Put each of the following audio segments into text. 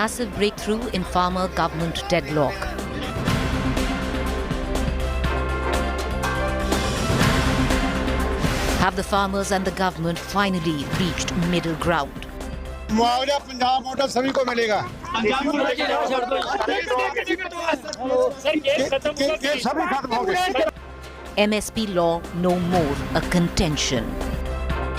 massive breakthrough in farmer-government deadlock. Have the farmers and the government finally reached middle ground? मुआवजा Punjab motor सभी को मिलेगा। सभी खत्म हो गए। MSP law no more a contention.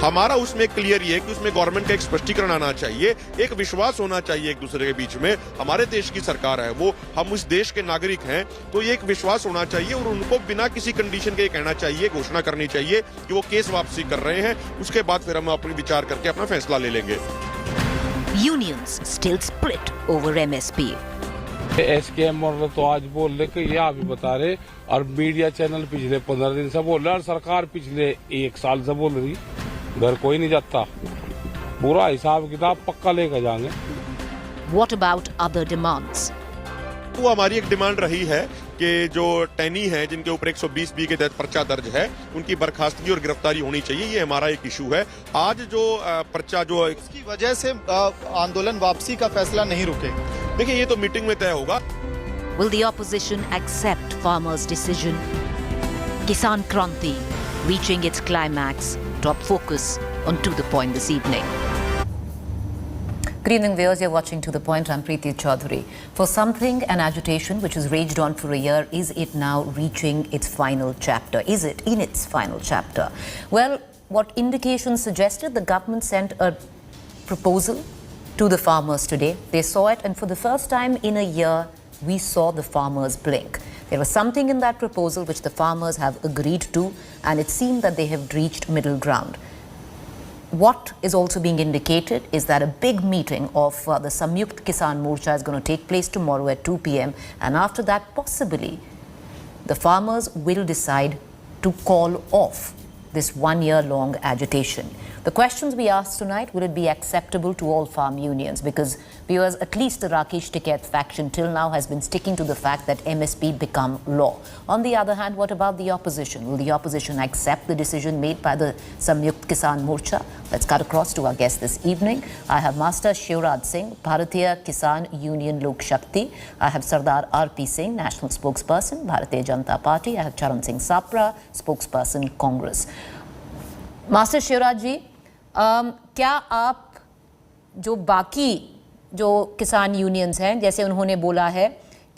हमारा उसमें क्लियर ये है कि उसमें गवर्नमेंट का एक स्पष्टीकरण आना चाहिए, एक विश्वास होना चाहिए एक दूसरे के बीच में। हमारे देश की सरकार है वो, हम उस देश के नागरिक हैं, तो ये एक विश्वास होना चाहिए और उनको बिना किसी कंडीशन के कहना चाहिए, घोषणा करनी चाहिए कि वो केस वापसी कर रहे हैं। उसके बाद फिर हम अपनी विचार करके अपना फैसला ले लेंगे। Unions still split over MSP. SKM और तो आज बोल रहे कि ये आप ही बता रहे, और मीडिया चैनल पिछले 15 दिन से बोल रहा है, और सरकार पिछले 1 साल से बोल रही घर कोई नहीं जाता। पूरा हिसाब किताब पक्का लेकर जाएंगे। What about other demands? वो हमारी एक डिमांड रही है कि जो टैनी है जिनके ऊपर 120B के तहत पर्चा दर्ज है, उनकी बर्खास्तगी और गिरफ्तारी होनी चाहिए। ये हमारा एक इशू है। आज जो पर्चा जो इसकी वजह से आंदोलन वापसी का फैसला नहीं रुके। देखिए ये तो मीटिंग में तय होगा। Will the opposition accept farmers' decision? Kisan Kranti reaching its climax. Top focus on To The Point this evening. Good evening, viewers. You're watching To The Point. I'm Preeti Chaudhary. For something, an agitation which has raged on for a year, is it now reaching its final chapter? Is it in its final chapter? Well, what indications suggested, the government sent a proposal to the farmers today. They saw it, and for the first time in a year, we saw the farmers blink. There was something in that proposal which the farmers have agreed to, and it seemed that they have reached middle ground. What is also being indicated is that a big meeting of the Samyukt Kisan Morcha is going to take place tomorrow at 2 p.m. and after that, possibly, the farmers will decide to call off this one-year-long agitation. The questions we asked tonight, will it be acceptable to all farm unions? Because viewers, at least the Rakesh Tiketh faction till now has been sticking to the fact that MSP become law. On the other hand, what about the opposition? Will the opposition accept the decision made by the Samyukt Kisan Morcha? Let's cut across to our guest this evening. I have Master Shivraj Singh, Bharatiya Kisan Union Lok Shakti. I have Sardar R.P. Singh, National Spokesperson, Bharatiya Janata Party. I have Charan Singh Sapra, Spokesperson, Congress. Master Shivraj ji, क्या आप जो बाकी जो किसान unions हैं, जैसे उन्होंने बोला है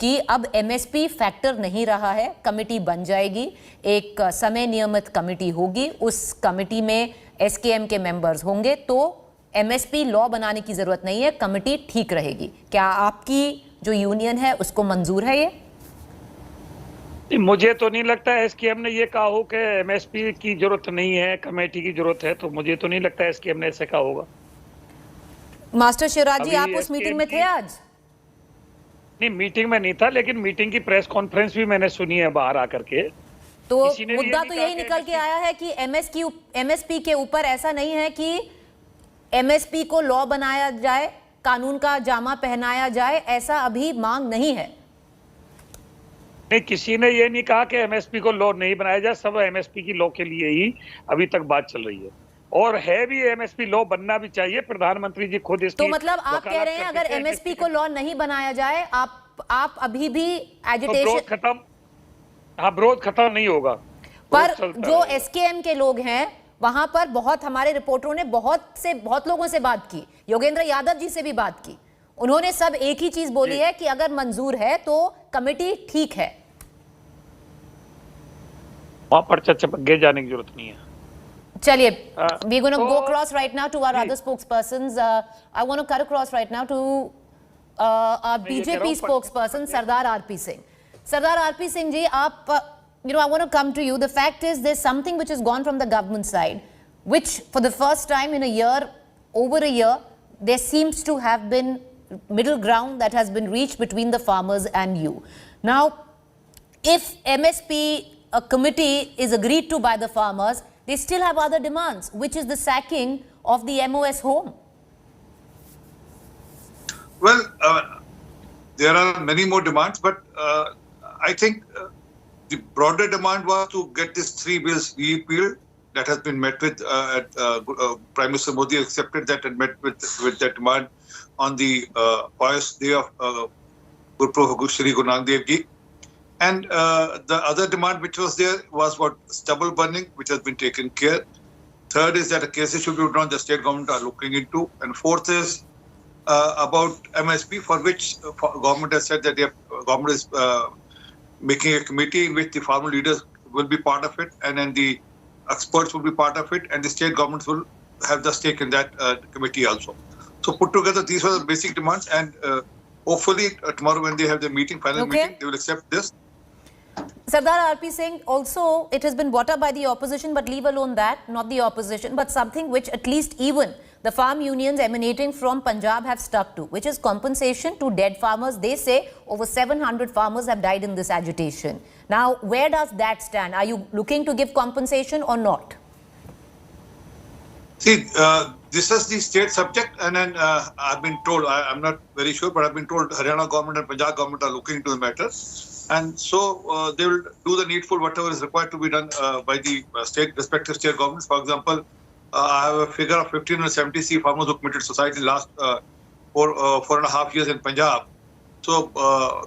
कि अब एमएसपी फैक्टर नहीं रहा है, कमेटी बन जाएगी, एक समय नियमित कमेटी होगी, उस कमेटी में एसकेएम के मेंबर्स होंगे, तो एमएसपी लॉ बनाने की ज़रूरत नहीं है, कमेटी ठीक रहेगी, क्या आपकी जो यूनियन है उसको मंजूर है ये? मुझे तो नहीं लगता एसकेएम ने ये कहा हो कि एमएसपी की जरूरत नहीं है, कमेटी की जरूरत है, तो मुझे तो नहीं लगता एसकेएम ने ऐसे कहा होगा। मास्टर शिवराज जी, आप उस मीटिंग में थे आज? नहीं, मीटिंग में नहीं था, लेकिन मीटिंग की प्रेस कॉन्फ्रेंस भी मैंने सुनी है बाहर आकर के। तो मुद्दा तो यही निकल के आया है कि एमएसपी के ऊपर ऐसा नहीं है कि एमएसपी को लॉ बनाया जाए, कानून का जामा पहनाया जाए, ऐसा अभी मांग नहीं है। नहीं, किसी ने ये नहीं कहा कि एमएसपी को लॉ नहीं बनाया जाए, सब एमएसपी की लॉ के लिए ही अभी तक बात चल रही है, और है भी एमएसपी लॉ बनना भी चाहिए। प्रधानमंत्री जी खुद इसकी, तो मतलब आप कह रहे हैं अगर एमएसपी को लॉ नहीं बनाया जाए, आप अभी भी एजिटेशन विरोध खत्म नहीं होगा। पर जो एसकेएम के लोग हैं वहां पर बहुत, हमारे रिपोर्टरों ने बहुत लोगों से बात की, योगेंद्र यादव जी से भी बात की, उन्होंने सब एक ही चीज बोली है कि अगर मंजूर है तो कमेटी ठीक है। वहां पर चर्चा जाने की जरूरत नहीं है। चलिए, we're going to go across right now to our other spokespersons. I want to cut across right now to our BJP spokesperson Sardar R.P. Singh. Sardar R.P. Singh ji, aap, I want to come to you. The fact is, there's something which has gone from the government side, which for the first time in a year, over a year, there seems to have been middle ground that has been reached between the farmers and you. Now, if MSP, a committee is agreed to by the farmers, they still have other demands, which is the sacking of the MOS home. Well, there are many more demands, but I think the broader demand was to get these 3 bills repealed that has been met with. Prime Minister Modi accepted that and met with that demand on the pious day of Gurpurab Shri Guru Nanak Dev Ji. And the other demand which was there was what stubble burning, which has been taken care. Third is that a cases should be withdrawn, the state government are looking into. And fourth is about MSP, for which government has said that government is making a committee in which the farmer leaders will be part of it, and then the experts will be part of it, and the state governments will have the stake in that committee also. So put together, these were the basic demands, and hopefully tomorrow when they have the meeting, final meeting, they will accept this. Sardar RP Singh, also it has been brought up by the opposition, but leave alone that, not the opposition, but something which at least even the farm unions emanating from Punjab have stuck to, which is compensation to dead farmers. They say over 700 farmers have died in this agitation. Now, where does that stand? Are you looking to give compensation or not? See, this is the state subject, and then I've been told, I'm not very sure, but I've been told Haryana government and Punjab government are looking into the matter. And so they will do the needful, whatever is required to be done by the respective state governments. For example, I have a figure of 1,570 farmers who committed suicide in the last 4.5 years in Punjab. So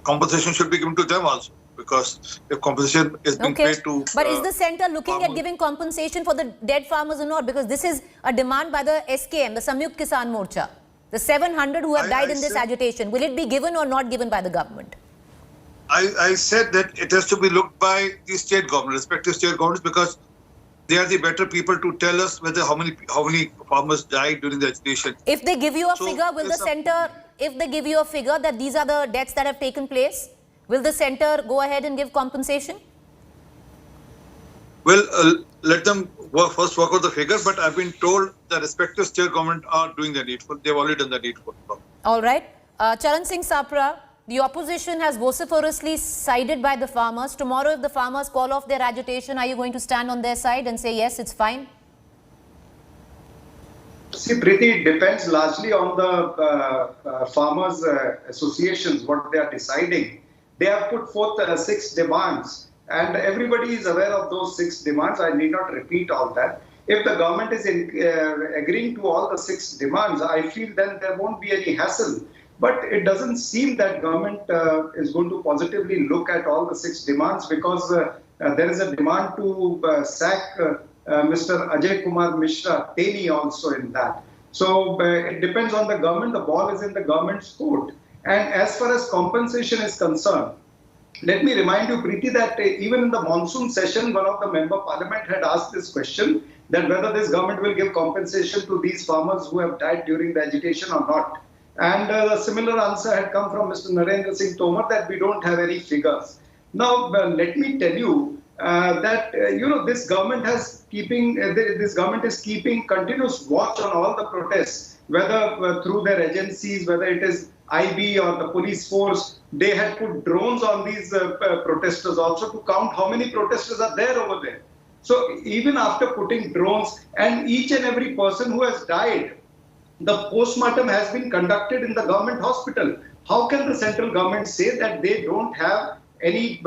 compensation should be given to them also, because if compensation is being paid to... But is the centre looking at giving compensation for the dead farmers or not? Because this is a demand by the SKM, the Samyukt Kisan Morcha. The 700 who have died in this agitation. Will it be given or not given by the government? I said that it has to be looked by the state government, respective state governments, because they are the better people to tell us whether how many farmers died during the agitation. If they give you a figure, will the centre, if they give you a figure that these are the deaths that have taken place, will the centre go ahead and give compensation? Well, let them first work out the figure, but I've been told the respective state government are doing the needful. They've already done the needful. All right. Charan Singh Sapra, the opposition has vociferously sided by the farmers. Tomorrow, if the farmers call off their agitation, are you going to stand on their side and say, yes, it's fine? See, Preeti, it depends largely on the farmers' associations, what they are deciding. They have put forth 6 demands, and everybody is aware of those 6 demands. I need not repeat all that. If the government is agreeing to all the 6 demands, I feel then there won't be any hassle. But it doesn't seem that government is going to positively look at all the 6 demands, because there is a demand to sack Mr. Ajay Kumar Mishra Teni also in that. So it depends on the government. The ball is in the government's court. And as far as compensation is concerned, let me remind you, Preeti, that even in the monsoon session, one of the member parliament had asked this question, that whether this government will give compensation to these farmers who have died during the agitation or not. And a similar answer had come from Mr. Narendra Singh Tomar that we don't have any figures. Now, let me tell you that this government is keeping continuous watch on all the protests, whether through their agencies, whether it is IB or the police force. They had put drones on these protesters also to count how many protesters are there over there. So even after putting drones, and each and every person who has died, the postmortem has been conducted in the government hospital. How can the central government say that they don't have any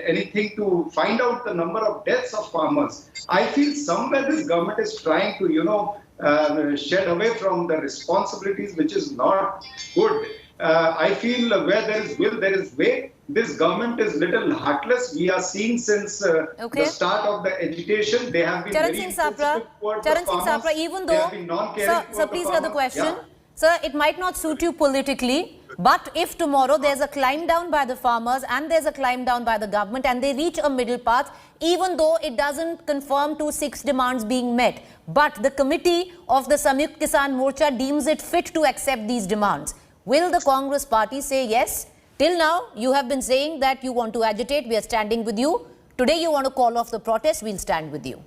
anything to find out the number of deaths of farmers? I feel somewhere this government is trying to, shed away from the responsibilities, which is not good. I feel where there is will, there is way. This government is little heartless. We are seeing since the start of the agitation, they have been Charan Singh Sapra, even though, sir, please hear the question. Yeah. Sir, it might not suit you politically, but if tomorrow there's a climb down by the farmers and there's a climb down by the government and they reach a middle path, even though it doesn't conform to 6 demands being met, but the committee of the Samyukt Kisan Morcha deems it fit to accept these demands, will the Congress party say yes? Till now, you have been saying that you want to agitate, we are standing with you. Today, you want to call off the protest, we'll stand with you.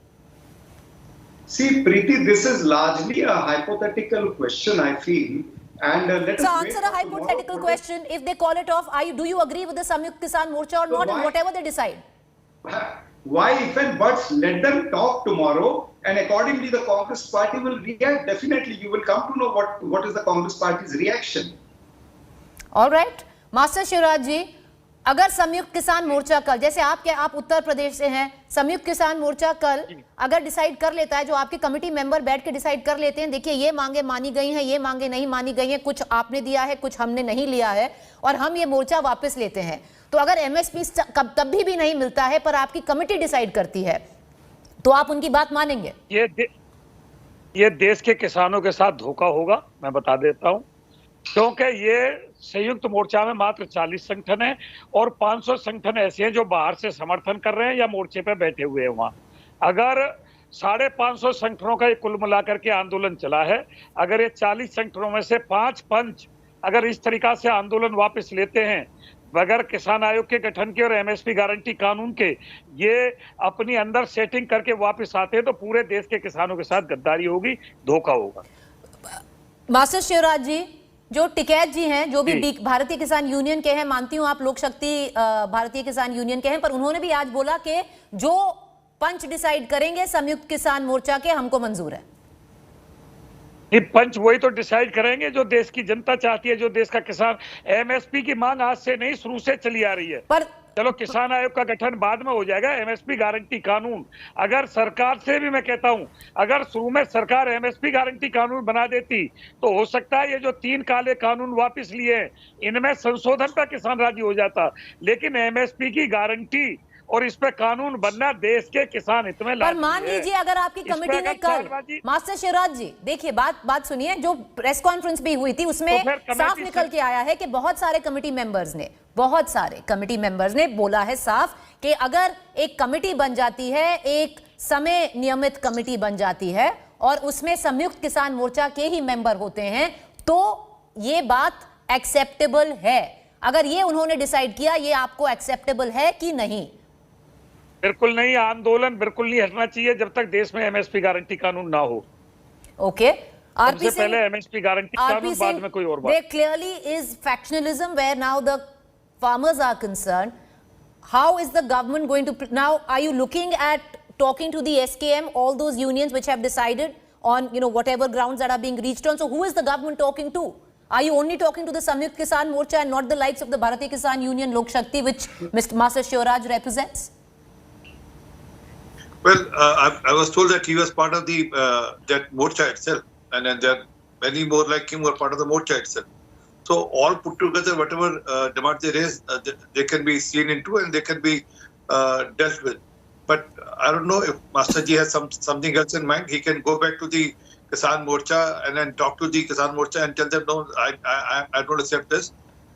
See, Preeti, this is largely a hypothetical question, I feel. And so answer a hypothetical question. If they call it off, do you agree with the Samyukt Kisan Morcha or not, and whatever they decide? Why, if and buts, let them talk tomorrow, and accordingly the Congress party will react. Definitely, you will come to know what is the Congress party's reaction. All right. Master Shivraj ji, अगर संयुक्त किसान मोर्चा कल, जैसे आप उत्तर प्रदेश से हैं, संयुक्त किसान मोर्चा कल अगर डिसाइड कर लेता है, जो आपके कमेटी मेंबर बैठ के डिसाइड कर लेते हैं, देखिए ये मांगे मानी गई हैं, ये मांगे नहीं मानी गई हैं, कुछ आपने दिया है, कुछ हमने नहीं लिया है, और हम ये मोर्चा वापस लेते हैं, तो अगर एमएसपी कभी भी नहीं मिलता है पर आपकी कमेटी डिसाइड करती है, तो आप उनकी बात मानेंगे? ये देश के किसानों के साथ धोखा होगा, मैं बता देता हूं, क्योंकि ये संयुक्त मोर्चा में मात्र 40 संगठन है और 500 संगठन ऐसे हैं जो बाहर से समर्थन कर रहे हैं या मोर्चे पे बैठे हुए हैं वहां। अगर 550 संगठनों का ये कुल मिलाकर के आंदोलन चला है, अगर ये 40 संगठनों में से 5 पंच अगर इस तरीका से आंदोलन वापस लेते हैं बगैर किसान आयोग के गठन के और एमएसपी गारंटी कानून के, ये अपनी अंदर सेटिंग करके वापस आते हैं, तो पूरे देश के किसानों के साथ गद्दारी होगी, धोखा होगा। मास्टर शिवराज जी, जो टिकैत जी हैं, जो भी भारतीय किसान यूनियन के हैं, मानती हूं आप लोक शक्ति भारतीय किसान यूनियन के हैं, पर उन्होंने भी आज बोला कि जो पंच डिसाइड करेंगे संयुक्त किसान मोर्चा के, हमको मंजूर है। ये पंच वही तो डिसाइड करेंगे जो देश की जनता चाहती है, जो देश का किसान। एमएसपी की मांग आज से नहीं, शुरू से चली आ रही है। पर चलो किसान आयोग का गठन बाद में हो जाएगा, एमएसपी गारंटी कानून, अगर सरकार से भी मैं कहता हूं, अगर शुरू में सरकार एमएसपी गारंटी कानून बना देती तो हो सकता है ये जो 3 काले कानून वापस लिए इनमें संशोधन पर किसान राजी हो जाता, लेकिन एमएसपी की गारंटी और इस पे कानून बनना देश के किसान हित में। पर मान लीजिए अगर आपकी कमेटी ने कल, मास्टर शिवराज जी देखिए, बात सुनिए, जो प्रेस कॉन्फ्रेंस भी हुई थी उसमें तो साफ निकल के आया है कि बहुत सारे कमेटी मेंबर्स ने बोला है साफ कि अगर एक कमेटी बन जाती है, एक समय नियमित कमेटी बन जाती है और उसमें संयुक्त किसान मोर्चा के ही मेंबर होते हैं, तो ये बात एक्सेप्टेबल है। अगर ये उन्होंने डिसाइड किया, ये आपको एक्सेप्टेबल है कि नहीं? बिल्कुल नहीं, आंदोलन बिल्कुल नहीं हटना चाहिए जब तक देश में एमएसपी गारंटी कानून ना हो। ओके, सबसे पहले एमएसपी गारंटी कानून, बाद में कोई और बात। There clearly is factionalism where now the farmers are concerned. How is the government going to now? Are you looking at talking to the SKM, all those unions which have decided on whatever grounds that are being reached on? So who is the government talking to? Are you only talking to the Samyukt Kisan Morcha and not the likes of the Bharatiya Kisan Union, Lok Shakti, which Mr. Master Shivraj represents? Well, I was told that he was part of the that Morcha itself, and then there are many more like him who are part of the Morcha itself. So all put together, whatever demands they raise, they can be seen into and they can be dealt with. But I don't know if Master Ji has something else in mind. He can go back to the Kisan Morcha and then talk to the Kisan Morcha and tell them, no, I don't accept this.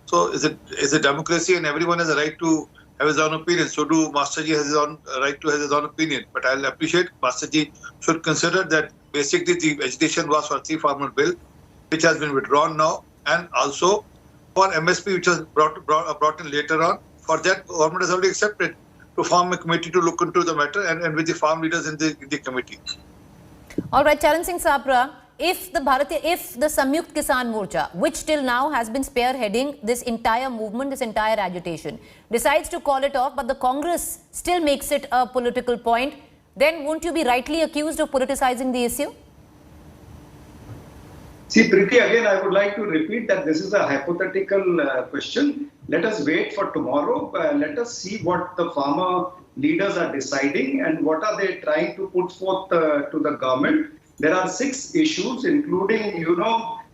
So is it democracy and everyone has a right to have his own opinion. So do Master Ji has his own right to have his own opinion. But I'll appreciate Master Ji should consider that basically the agitation was for 3 farmer bill, which has been withdrawn now, and also for MSP, which was brought in later on. For that, government has already accepted to form a committee to look into the matter and with the farm leaders in the committee. All right, Charan Singh Sapra, if the Samyukt Kisan Morcha, which till now has been spearheading this entire movement, this entire agitation, decides to call it off, but the Congress still makes it a political point, then won't you be rightly accused of politicizing the issue? See, Preeti, again, I would like to repeat that this is a hypothetical question. Let us wait for tomorrow. Let us see what the farmer leaders are deciding and what are they trying to put forth to the government. There are 6 issues, including,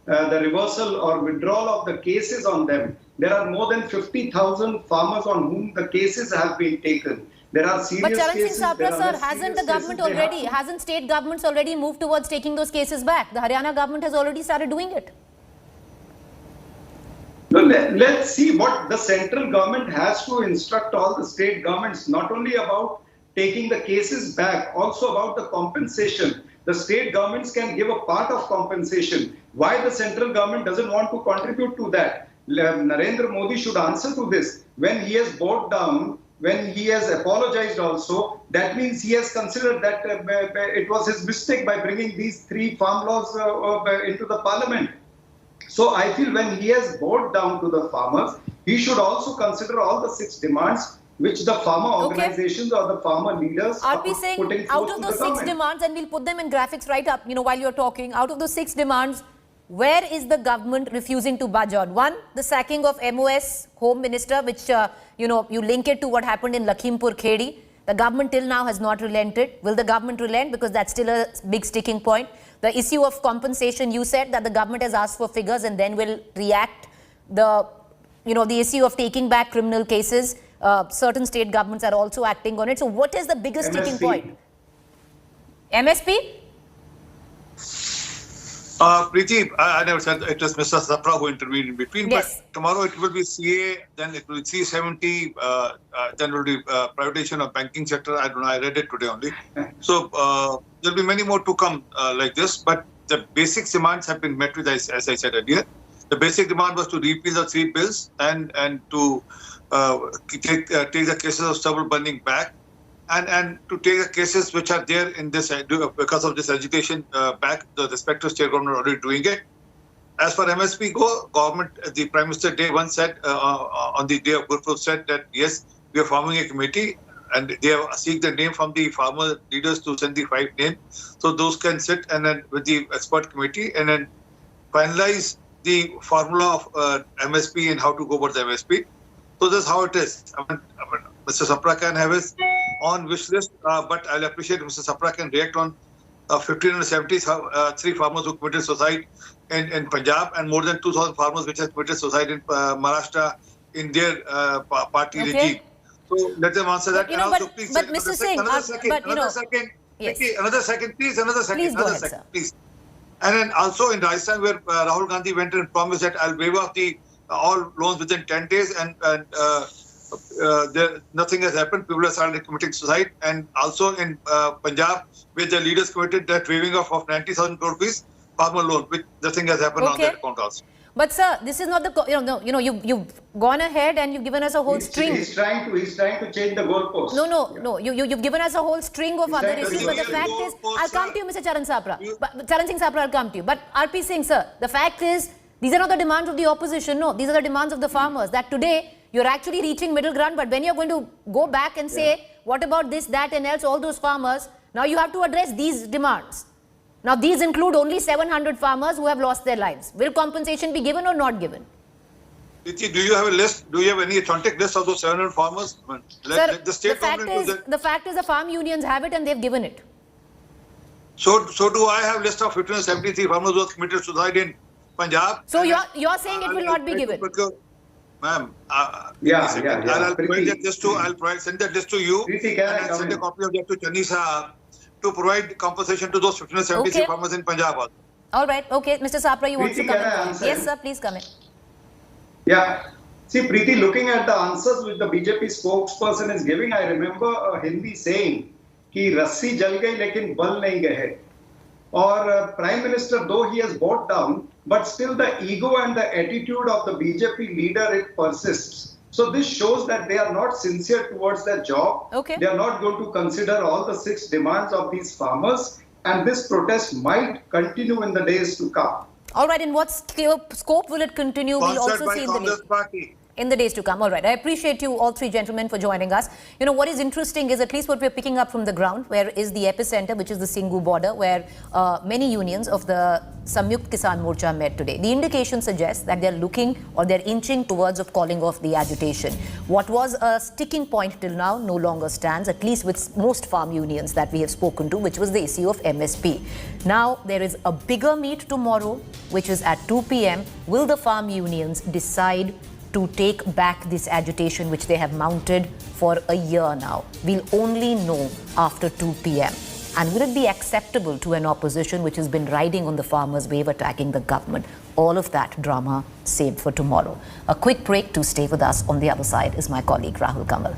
the reversal or withdrawal of the cases on them. There are more than 50,000 farmers on whom the cases have been taken. There are serious cases. But Charan Singh Sapra, sir, hasn't the government already, hasn't state governments already moved towards taking those cases back? The Haryana government has already started doing it. No, let's see what the central government has to instruct all the state governments, not only about taking the cases back, also about the compensation. The state governments can give a part of compensation. Why the central government doesn't want to contribute to that? Narendra Modi should answer to this. When he has bowed down, when he has apologized also, that means he has considered that it was his mistake by bringing these 3 farm laws into the parliament. So I feel when he has bowed down to the farmers, he should also consider all the 6 demands which the farmer organizations or the farmer leaders are putting forth. Out of those 6 demands, and we'll put them in graphics right up, while you're talking, out of those 6 demands, where is the government refusing to budge on? One, the sacking of MOS, Home Minister, which, you link it to what happened in Lakhimpur Khedi. The government till now has not relented. Will the government relent? Because that's still a big sticking point. The issue of compensation, you said that the government has asked for figures and then will react. The issue of taking back criminal cases, certain state governments are also acting on it. So what is the biggest sticking point? MSP? Preeti, I never said it was Mr. Sapra who intervened in between, Yes. but tomorrow it will be CA, then it will be C70, then it will be privatization of banking sector. I don't know, I read it today only. So there will be many more to come like this, but the basic demands have been met with, as I said earlier. The basic demand was to repeal the 3 bills and to take the cases of stubble burning back. And to take the cases which are there in this because of this agitation back, the respective state government are already doing it. As for MSP government, the Prime Minister day one said on the day of Gurpurab said that yes, we are forming a committee and they have seek the name from the farmer leaders to send the 5 names, so those can sit and then with the expert committee and then finalize the formula of MSP and how to go about the MSP. So that's how it is. Mr. Sapra can have his on wish list, but I'll appreciate if Mr. Sapra can react on 1,573 farmers who committed suicide in Punjab and more than 2,000 farmers which have committed suicide in Maharashtra in their party regime. So let them answer that. But, Mr. Singh, yes. Another second, please. Please go ahead, sir. Please. And then also in Rajasthan, where Rahul Gandhi went and promised that I'll waive off all loans within 10 days, and nothing has happened. People have started committing suicide. And also in Punjab, where the leaders committed that waiving off of 90,000 crore rupees farmer loan, which nothing has happened on that account also. But sir, this is not the you've gone ahead and you've given us a whole string. He's trying to change the goalpost. No. You've given us a whole string of other issues. But the fact is, I'll come to you, Mr. Charan Singh Sapra, I'll come to you. But RP Singh, sir, the fact is, these are not the demands of the opposition. No, these are the demands of the farmers. That today you're actually reaching middle ground. But when you're going to go back and say, what about this, that, and else, all those farmers, now you have to address these demands. Now, these include only 700 farmers who have lost their lives. Will compensation be given or not given? Priti, do you have a list? Do you have any authentic list of those 700 farmers? Sir, the fact is the farm unions have it and they've given it. So do I have a list of 173 farmers who have committed suicide in Punjab? So you're saying it will not be given? Ma'am, I'll provide that list to, send that list to you. Priti, and I'll send a copy of that to Channi Sahab to provide compensation to those 173 farmers in Punjab also. All right. Okay. Mr. Sapra, you want to come in? Yes, sir. Please come in. Yeah. See, Preeti, looking at the answers which the BJP spokesperson is giving, I remember a Hindi saying, कि रस्सी जल गई लेकिन बल नहीं गए. Or Prime Minister, though he has bowed down, but still the ego and the attitude of the BJP leader, it persists. So this shows that they are not sincere towards their job. Okay. They are not going to consider all the 6 demands of these farmers, and this protest might continue in the days to come. All right. In what scope will it continue? We'll also see in the days to come. All right. I appreciate you all 3 gentlemen for joining us. You know, what is interesting is at least what we're picking up from the ground, where is the epicenter, which is the Singhu border, where many unions of the Samyukt Kisan Morcha met today. The indication suggests that they're looking or they're inching towards of calling off the agitation. What was a sticking point till now no longer stands, at least with most farm unions that we have spoken to, which was the issue of MSP. Now, there is a bigger meet tomorrow, which is at 2 p.m. Will the farm unions decide to take back this agitation which they have mounted for a year now? We'll only know after 2 p.m. And will it be acceptable to an opposition which has been riding on the farmers' wave attacking the government? All of that drama saved for tomorrow. A quick break. To stay with us. On the other side is my colleague Rahul Kamal.